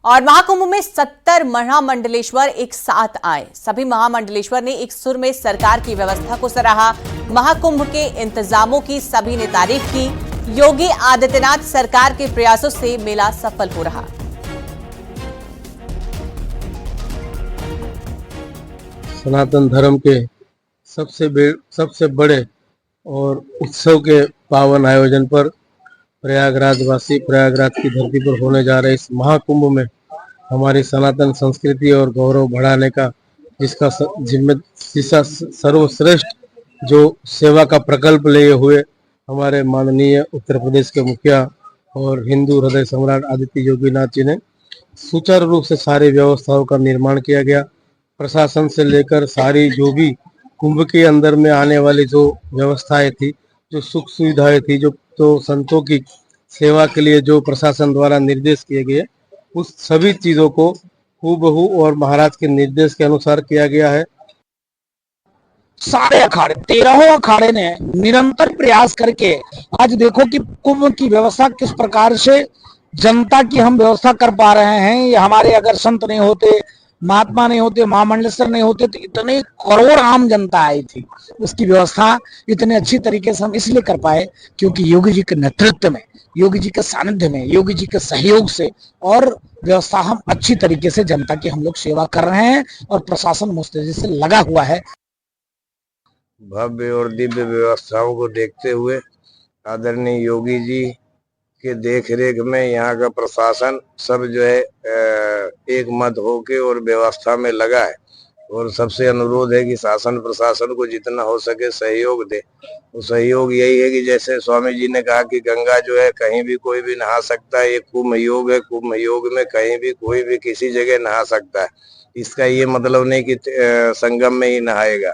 और महाकुंभ में 70 महामंडलेश्वर एक साथ आए। सभी महामंडलेश्वर ने एक सुर में सरकार की व्यवस्था को सराहा। महाकुंभ के इंतजामों की सभी ने तारीफ की। योगी आदित्यनाथ सरकार के प्रयासों से मेला सफल हो रहा। सनातन धर्म के सबसे बड़े और उत्सव के पावन आयोजन पर प्रयागराजवासी प्रयागराज की धरती पर होने जा रहे इस महाकुंभ में हमारी सनातन संस्कृति और गौरव बढ़ाने का जिसका सर्वश्रेष्ठ जो सेवा का प्रकल्प लिए हुए हमारे माननीय उत्तर प्रदेश के मुखिया और हिंदू हृदय सम्राट आदित्य योगीनाथ जी ने सुचारू रूप से सारी व्यवस्थाओं का निर्माण किया गया। प्रशासन से लेकर सारी जो भी कुंभ के अंदर में आने वाली जो व्यवस्थाएं थी, जो सुख सुविधाएं थी, जो तो संतों की सेवा के लिए जो प्रशासन द्वारा निर्देश किए गए, उस सभी चीजों को हूबहू और महाराज के निर्देश के अनुसार किया गया है। सारे अखाड़े 13 अखाड़े ने निरंतर प्रयास करके आज देखो कि कुंभ की व्यवस्था किस प्रकार से जनता की हम व्यवस्था कर पा रहे हैं। ये हमारे अगर संत नहीं होते, महात्मा नहीं होते, महामंडलेश्वर नहीं होते तो इतने करोड़ आम जनता आई थी। उसकी व्यवस्था इतने अच्छी तरीके से हम इसलिए कर पाए क्योंकि योगी जी के नेतृत्व में, योगी जी के सानिध्य में, योगी जी के सहयोग से और व्यवस्था हम अच्छी तरीके से जनता की हम लोग सेवा कर रहे हैं और प्रशासन मुस्तैदी से लगा हुआ है। भव्य और दिव्य व्यवस्थाओं को देखते हुए आदरणीय योगी जी के देख रेख में यहाँ का प्रशासन सब जो है एक मत होके और व्यवस्था में लगा है। और सबसे अनुरोध है कि शासन प्रशासन को जितना हो सके सहयोग दे। तो सहयोग यही है कि जैसे स्वामी जी ने कहा कि गंगा जो है कहीं भी कोई भी नहा सकता है, ये कुंभ योग है, कुंभ योग में कहीं भी कोई भी किसी जगह नहा सकता है। इसका ये मतलब नहीं कि संगम में ही नहाएगा।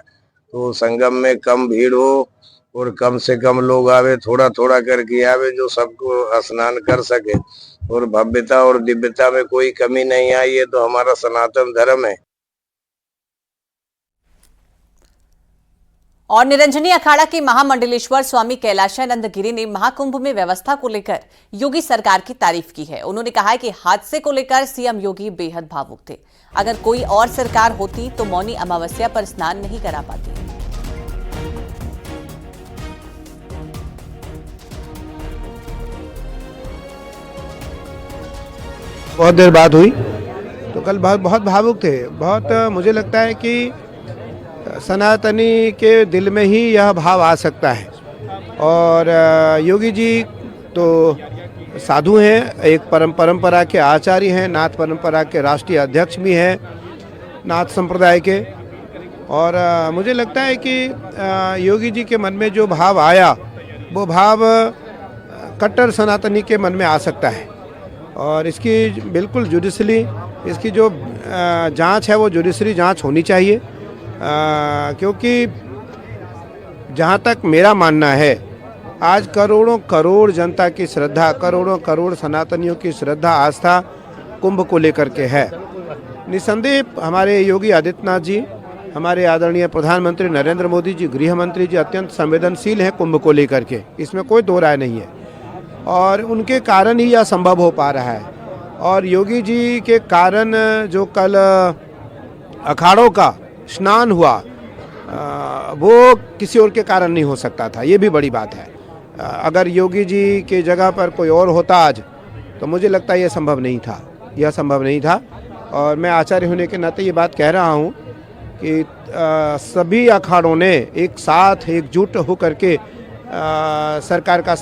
तो संगम में कम भीड़ हो और कम से कम लोग आवे, थोड़ा थोड़ा करके आवे, जो सबको स्नान कर सके और भव्यता और दिव्यता में कोई कमी नहीं आई। ये तो हमारा सनातन धर्म है। और निरंजनी अखाड़ा के महामंडलेश्वर स्वामी कैलाशानंद गिरी ने महाकुंभ में व्यवस्था को लेकर योगी सरकार की तारीफ की है। उन्होंने कहा है कि हादसे को लेकर सीएम योगी बेहद भावुक थे। अगर कोई और सरकार होती तो मौनी अमावस्या पर स्नान नहीं करा पाती। बहुत देर बाद हुई तो कल बहुत भावुक थे। बहुत मुझे लगता है कि सनातनी के दिल में ही यह भाव आ सकता है। और योगी जी तो साधु हैं, एक परंपरा के आचार्य हैं, नाथ परंपरा के राष्ट्रीय अध्यक्ष भी हैं नाथ संप्रदाय के। और मुझे लगता है कि योगी जी के मन में जो भाव आया वो भाव कट्टर सनातनी के मन में आ सकता है। और इसकी बिल्कुल जुडिशली इसकी जो जांच है वो जुडिशरी जांच होनी चाहिए। क्योंकि जहाँ तक मेरा मानना है आज करोड़ों करोड़ जनता की श्रद्धा, करोड़ों करोड़ सनातनियों की श्रद्धा आस्था कुंभ को लेकर के है। निसंदेह हमारे योगी आदित्यनाथ जी, हमारे आदरणीय प्रधानमंत्री नरेंद्र मोदी जी, गृह मंत्री जी अत्यंत संवेदनशील हैं कुंभ को लेकर के, इसमें कोई दो राय नहीं है। और उनके कारण ही यह संभव हो पा रहा है। और योगी जी के कारण जो कल अखाड़ों का स्नान हुआ वो किसी और के कारण नहीं हो सकता था। ये भी बड़ी बात है। अगर योगी जी के जगह पर कोई और होता आज तो मुझे लगता है यह संभव नहीं था। और मैं आचार्य होने के नाते ये बात कह रहा हूँ कि सभी अखाड़ों ने एक साथ एकजुट होकर के सरकार का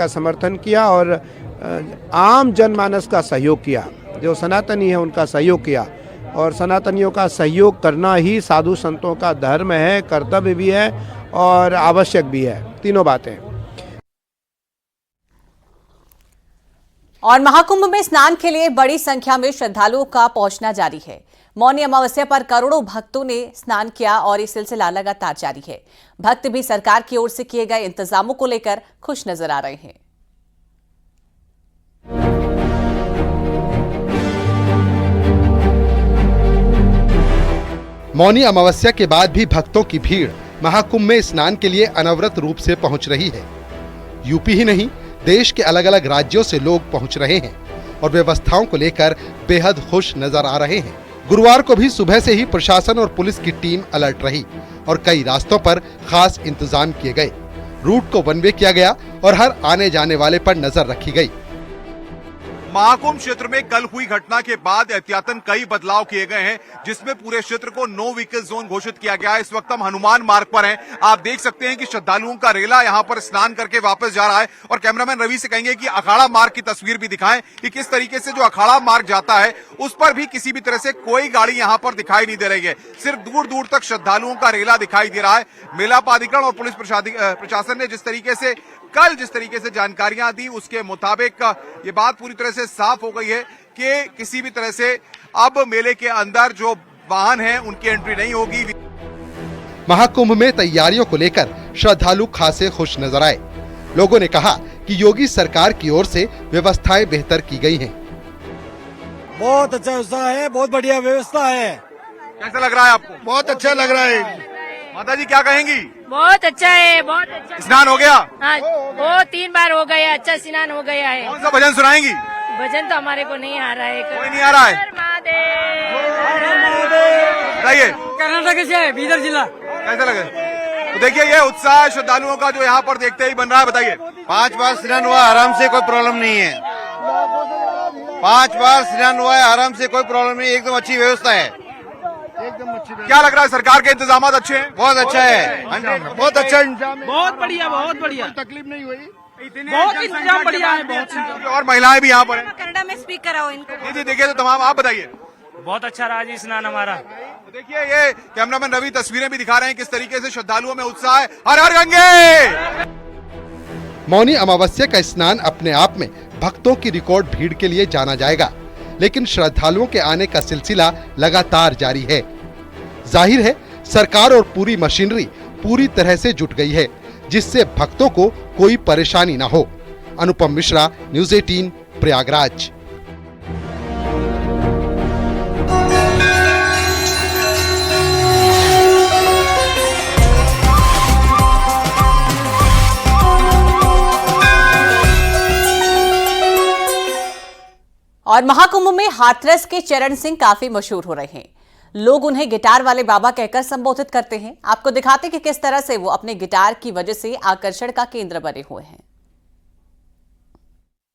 समर्थन किया और आम जनमानस का सहयोग किया, जो सनातनी है उनका सहयोग किया। और सनातनियों का सहयोग करना ही साधु संतों का धर्म है, कर्तव्य भी है और आवश्यक भी है, तीनों बातें। और महाकुंभ में स्नान के लिए बड़ी संख्या में श्रद्धालुओं का पहुंचना जारी है। मौनी अमावस्या पर करोड़ों भक्तों ने स्नान किया और ये सिलसिला लगातार जारी है। भक्त भी सरकार की ओर से किए गए इंतजामों को लेकर खुश नजर आ रहे हैं। मौनी अमावस्या के बाद भी भक्तों की भीड़ महाकुंभ में स्नान के लिए अनवरत रूप से पहुंच रही है। यूपी ही नहीं, देश के अलग अलग राज्यों से लोग पहुंच रहे हैं। और व्यवस्थाओं को लेकर बेहद खुश नजर आ रहे हैं। गुरुवार को भी सुबह से ही प्रशासन और पुलिस की टीम अलर्ट रही और कई रास्तों पर खास इंतजाम किए गए। रूट को वन वे किया गया और हर आने जाने वाले पर नजर रखी गई। महाकुंभ क्षेत्र में कल हुई घटना के बाद एहतियातन कई बदलाव किए गए हैं, जिसमें पूरे क्षेत्र को नो व्हीकल जोन घोषित किया गया है। इस वक्त हम हनुमान मार्ग पर हैं। आप देख सकते हैं कि श्रद्धालुओं का रेला यहां पर स्नान करके वापस जा रहा है और कैमरामैन रवि से कहेंगे कि अखाड़ा मार्ग की तस्वीर भी दिखाएं कि किस तरीके से जो अखाड़ा मार्ग जाता है उस पर भी किसी भी तरह से कोई गाड़ी यहां पर दिखाई नहीं दे रही है। सिर्फ दूर दूर तक श्रद्धालुओं का रेला दिखाई दे रहा है। मेला प्राधिकरण और पुलिस प्रशासन ने जिस तरीके से जानकारियां दी उसके मुताबिक ये बात पूरी तरह से साफ हो गई है कि किसी भी तरह से अब मेले के अंदर जो वाहन हैं उनकी एंट्री नहीं होगी। महाकुंभ में तैयारियों को लेकर श्रद्धालु खासे खुश नजर आए। लोगों ने कहा कि योगी सरकार की ओर से व्यवस्थाएं बेहतर की गई हैं। बहुत अच्छा व्यवस्था है, बहुत बढ़िया व्यवस्था है। कैसा लग रहा है आपको? बहुत अच्छा लग रहा है। माता जी क्या कहेंगी? बहुत अच्छा है, बहुत अच्छा। स्नान हो गया? हाँ, वो 3 बार हो गया, अच्छा स्नान हो गया है। कौन सा भजन सुनाएंगी? भजन तो हमारे को नहीं आ रहा है। कोई नहीं आ रहा है? बताइए कर्नाटक से है, बीदर जिला। कैसा लगे? तो देखिए ये उत्साह श्रद्धालुओं का जो यहाँ पर देखते ही बन रहा है। बताइए 5 बार स्नान हुआ, आराम से, कोई प्रॉब्लम नहीं है। 5 बार स्नान हुआ है, आराम से, कोई प्रॉब्लम नहीं, एकदम अच्छी व्यवस्था है। क्या लग रहा है? सरकार के इंतजाम अच्छे हैं? बहुत अच्छा है, बहुत अच्छा इंतजाम है। बहुत बढ़िया, बहुत बढ़िया। तकलीफ नहीं हुई, बहुत इंतजाम बढ़िया है, बहुत। और महिलाएं भी यहाँ पर हैं। कन्नड़ा में स्पीक कराओ इनको। जी देखिए तो तमाम आप बताइए। बहुत अच्छा रहा जी स्नान हमारा। तो देखिए ये कैमरामैन रवि तस्वीरें भी दिखा रहे हैं किस तरीके से श्रद्धालुओं में उत्साह है। हर हर गंगे। मौनी अमावस्या का स्नान अपने आप में भक्तों की रिकॉर्ड भीड़ के लिए जाना जाएगा, लेकिन श्रद्धालुओं के आने का सिलसिला लगातार जारी है। जाहिर है सरकार और पूरी मशीनरी पूरी तरह से जुट गई है, जिससे भक्तों को कोई परेशानी न हो। अनुपम मिश्रा, न्यूज़ 18, प्रयागराज। और महाकुंभ में हाथरस के चरण सिंह काफी मशहूर हो रहे हैं। लोग उन्हें गिटार वाले बाबा कहकर संबोधित करते हैं। आपको दिखाते कि किस तरह से वो अपने गिटार की वजह से आकर्षण का केंद्र बने हुए हैं।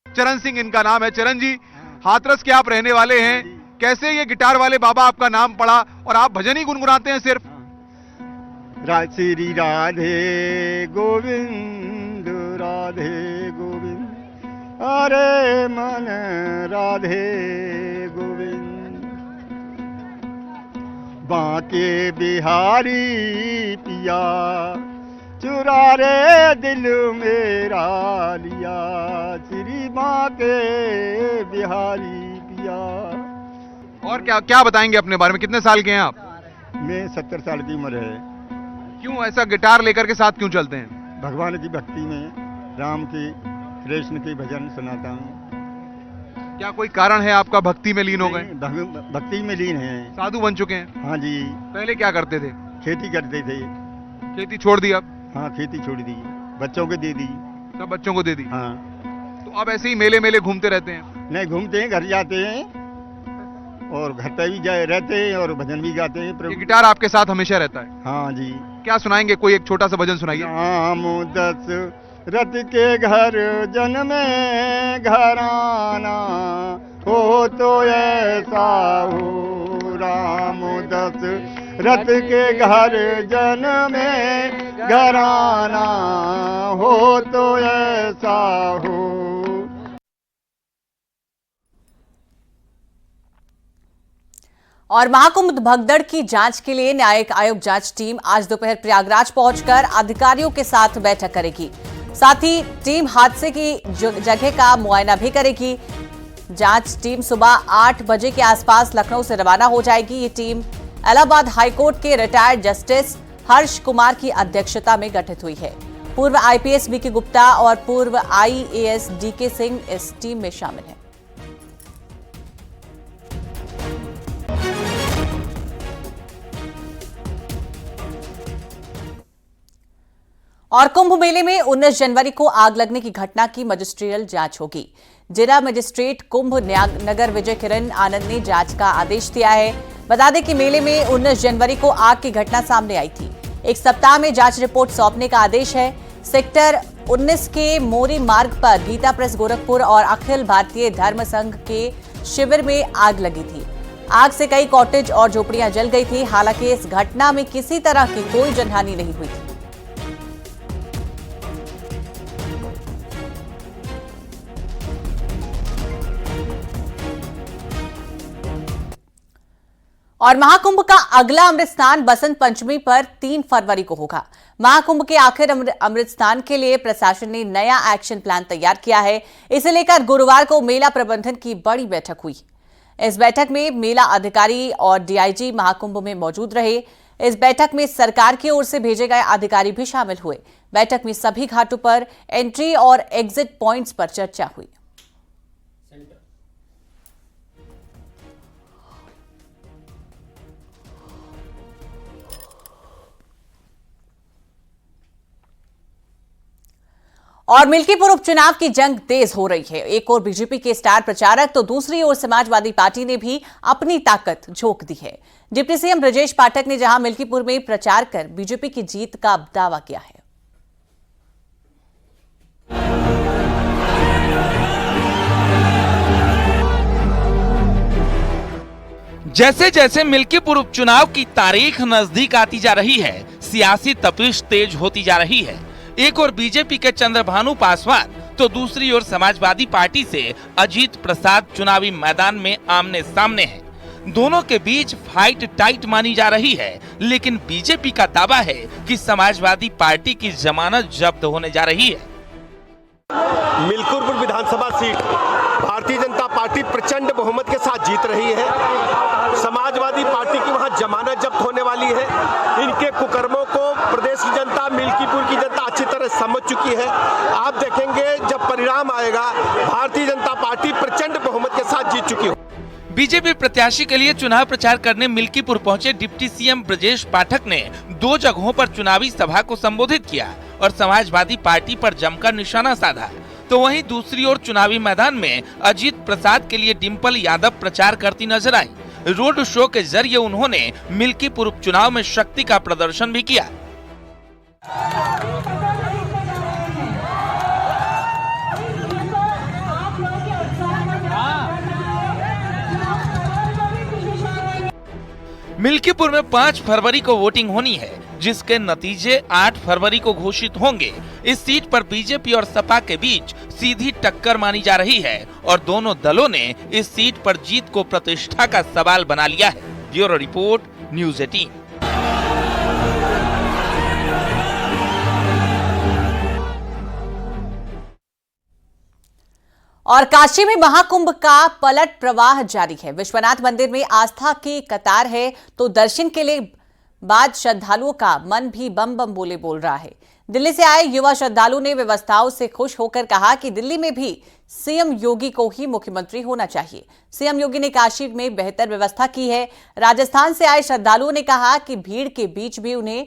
चरण सिंह इनका नाम है। चरण जी, हाथरस के आप रहने वाले हैं, कैसे ये गिटार वाले बाबा आपका नाम पड़ा और आप भजन ही गुनगुनाते हैं सिर्फ? श्री राधे गोविंद, राधे गोविंद, अरे मन राधे गोविंद, बांके बिहारी पिया, चुरा रे दिल मेरा लिया, श्री बांके बिहारी पिया। और क्या बताएंगे अपने बारे में? कितने साल के हैं आप? मैं 70 साल की उम्र है। क्यों ऐसा गिटार लेकर के साथ क्यों चलते हैं? भगवान की भक्ति में, राम की, कृष्ण की भजन सुनाता हूँ। क्या कोई कारण है आपका भक्ति में लीन हो गए? भक्ति में लीन है। साधु बन चुके हैं? हाँ जी। पहले क्या करते थे? खेती करते थे। खेती छोड़ दी अब? हाँ, खेती छोड़ दी, बच्चों को दे दी। सब बच्चों को दे दी? हाँ। तो अब ऐसे ही मेले मेले घूमते रहते हैं? नहीं, घूमते हैं, घर जाते हैं और घर पे भी जाए रहते हैं और भजन भी गाते हैं। ये गिटार आपके साथ हमेशा रहता है? हाँ जी। क्या सुनाएंगे? कोई एक छोटा सा भजन सुनाइए। राम दशरथ के घर जन्मे घराना, हो तो ऐसा हो। राम दशरथ के घर जन्मे घराना, हो तो ऐसा हो। और महाकुंभ भगदड़ की जांच के लिए न्यायिक आयोग जांच टीम आज दोपहर प्रयागराज पहुंचकर अधिकारियों के साथ बैठक करेगी। साथ ही टीम हादसे की जगह का मुआयना भी करेगी। जांच टीम सुबह 8 बजे के आसपास लखनऊ से रवाना हो जाएगी। ये टीम इलाहाबाद हाईकोर्ट के रिटायर्ड जस्टिस हर्ष कुमार की अध्यक्षता में गठित हुई है। पूर्व आईपीएस बीके गुप्ता और पूर्व आईएएस डीके सिंह इस टीम में शामिल हैं। और कुंभ मेले में 19 जनवरी को आग लगने की घटना की मजिस्ट्रियल जांच होगी। जिला मजिस्ट्रेट कुंभ नगर विजय किरण आनंद ने जांच का आदेश दिया है। बता दें कि मेले में 19 जनवरी को आग की घटना सामने आई थी। एक सप्ताह में जांच रिपोर्ट सौंपने का आदेश है। सेक्टर 19 के मोरी मार्ग पर गीता प्रेस गोरखपुर और अखिल भारतीय धर्म संघ के शिविर में आग लगी थी। आग से कई कॉटेज और झोपड़ियां जल गई थी। हालांकि इस घटना में किसी तरह की कोई जनहानि नहीं हुई थी। और महाकुंभ का अगला अमृत स्नान बसंत पंचमी पर 3 फरवरी को होगा। महाकुंभ के आखिर अमृत स्नान के लिए प्रशासन ने नया एक्शन प्लान तैयार किया है। इसे लेकर गुरुवार को मेला प्रबंधन की बड़ी बैठक हुई। इस बैठक में मेला अधिकारी और डीआईजी महाकुंभ में मौजूद रहे। इस बैठक में सरकार की ओर से भेजे गए अधिकारी भी शामिल हुए। बैठक में सभी घाटों पर एंट्री और एग्जिट पॉइंट्स पर चर्चा हुई। और मिल्कीपुर उपचुनाव की जंग तेज हो रही है। एक ओर बीजेपी के स्टार प्रचारक तो दूसरी ओर समाजवादी पार्टी ने भी अपनी ताकत झोंक दी है। डिप्टी सीएम ब्रजेश पाठक ने जहां मिल्कीपुर में प्रचार कर बीजेपी की जीत का दावा किया है। जैसे जैसे मिल्कीपुर उपचुनाव की तारीख नजदीक आती जा रही है, सियासी तपिश तेज होती जा रही है। एक और बीजेपी के चंद्रभानु पासवान तो दूसरी ओर समाजवादी पार्टी से अजीत प्रसाद चुनावी मैदान में आमने सामने हैं। दोनों के बीच फाइट टाइट मानी जा रही है, लेकिन बीजेपी का दावा है कि समाजवादी पार्टी की जमानत जब्त होने जा रही है। मिल्कीपुर विधानसभा सीट भारतीय जनता पार्टी प्रचंड बहुमत के साथ जीत रही है। समाजवादी पार्टी की वहां जमानत जब्त होने वाली है। इनके कुकर्मों को प्रदेश की जनता, मिल्कीपुर की जनता अच्छी तरह समझ चुकी है। आप देखेंगे जब परिणाम आएगा, भारतीय जनता पार्टी प्रचंड बहुमत के साथ जीत चुकी है। बीजेपी प्रत्याशी के लिए चुनाव प्रचार करने मिल्कीपुर पहुंचे डिप्टी सीएम ब्रजेश पाठक ने 2 जगहों पर चुनावी सभा को संबोधित किया और समाजवादी पार्टी पर जमकर निशाना साधा। तो वहीं दूसरी ओर चुनावी मैदान में अजीत प्रसाद के लिए डिंपल यादव प्रचार करती नजर आई। रोड शो के जरिए उन्होंने मिल्कीपुर उपचुनाव में शक्ति का प्रदर्शन भी किया। मिल्कीपुर में 5 फरवरी को वोटिंग होनी है, जिसके नतीजे 8 फरवरी को घोषित होंगे। इस सीट पर बीजेपी और सपा के बीच सीधी टक्कर मानी जा रही है और दोनों दलों ने इस सीट पर जीत को प्रतिष्ठा का सवाल बना लिया है। Bureau report, news 18। और काशी में महाकुंभ का पलट प्रवाह जारी है। विश्वनाथ मंदिर में आस्था की कतार है, तो दर्शन के लिए बाद श्रद्धालुओं का मन भी बम बम बोले बोल रहा है। दिल्ली से आए युवा श्रद्धालु ने व्यवस्थाओं से खुश होकर कहा कि दिल्ली में भी सीएम योगी को ही मुख्यमंत्री होना चाहिए। सीएम योगी ने काशी में बेहतर व्यवस्था की है। राजस्थान से आए श्रद्धालुओं ने कहा कि भीड़ के बीच भी उन्हें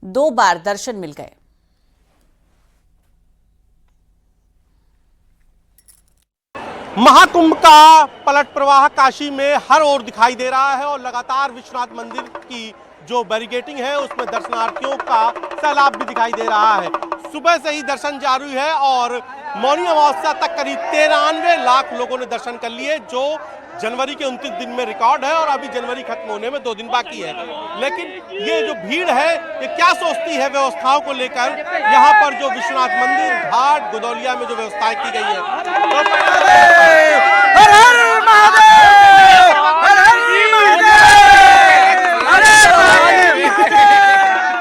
2 बार दर्शन मिल गए। महाकुंभ का पलट प्रवाह काशी में हर ओर दिखाई दे रहा है और लगातार विश्वनाथ मंदिर की जो बैरिकेडिंग है उसमें दर्शनार्थियों का सैलाब भी दिखाई दे रहा है। सुबह से ही दर्शन जारी है और मौनी अमावस्या तक करीब 93 लाख लोगों ने दर्शन कर लिए, जो जनवरी के 29 दिन में रिकॉर्ड है और अभी जनवरी खत्म होने में 2 दिन बाकी है। लेकिन ये जो भीड़ है ये क्या सोचती है व्यवस्थाओं को लेकर? यहाँ पर जो विश्वनाथ मंदिर घाट गुदौलिया में जो व्यवस्थाएं की गई है,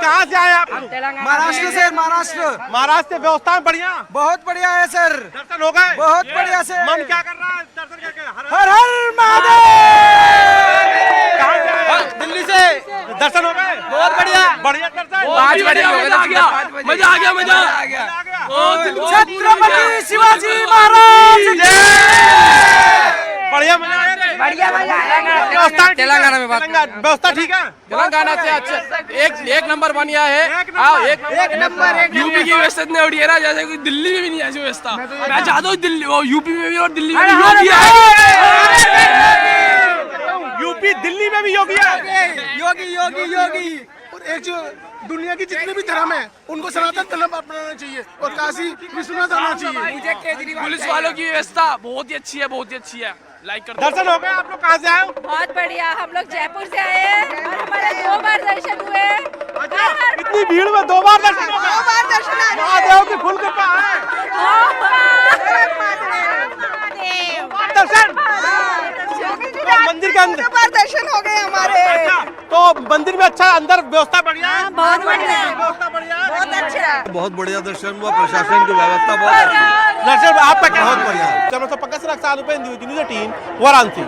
कहाँ से आए आप? महाराष्ट्र से। महाराष्ट्र से व्यवस्था बढ़िया, बहुत बढ़िया है सर। दर्शन हो गए बहुत बढ़िया से। मन क्या कर रहा है दर्शन करके? हर हर महादेव। कहाँ से आए? दिल्ली से। दर्शन हो गए? बहुत बढ़िया बढ़िया दर्शन। मजा आ गया। छत्रपति शिवाजी महाराज। बढ़िया मजा आया। तेलंगाना में बात व्यवस्था ठीक है? तेलंगाना से अच्छा एक नंबर बढ़िया है। एक नंबर यूपी की व्यवस्था इतनी बढ़िया है ना, जैसे कोई दिल्ली में भी नहीं ऐसी व्यवस्था। मैं चाहता हूँ दिल्ली वो यूपी में भी और दिल्ली में भी योगी यूपी दिल्ली में भी योगी है। योगी योगी योगी। और एक जो दुनिया की जितने भी धर्म है उनको सनातन धर्म अपनाना चाहिए और काशी विश्वनाथ आना चाहिए। पुलिस वालों की व्यवस्था बहुत ही अच्छी है, बहुत ही अच्छी है। लाइक कर दर्शन हो गए? आप लोग कहाँ से आए हो? बहुत बढ़िया, हम लोग जयपुर से आए हैं और हमारे 2 बार दर्शन हुए। इतनी भीड़ में 2 बार दर्शन हो गए? 2 बार दर्शन महादेव की फुल कृपा है। दर्शन मंदिर के अंदर दर्शन हो गए हमारे। तो मंदिर में अच्छा अंदर व्यवस्था बढ़िया है? बहुत बढ़िया, व्यवस्था बढ़िया है? बहुत अच्छा। बहुत बढ़िया दर्शन हुआ, प्रशासन की व्यवस्था बहुत अच्छी। दर्शन आपका क्या? बहुत बढ़िया। जब पंकज न्यूज़ 18 वाराणसी।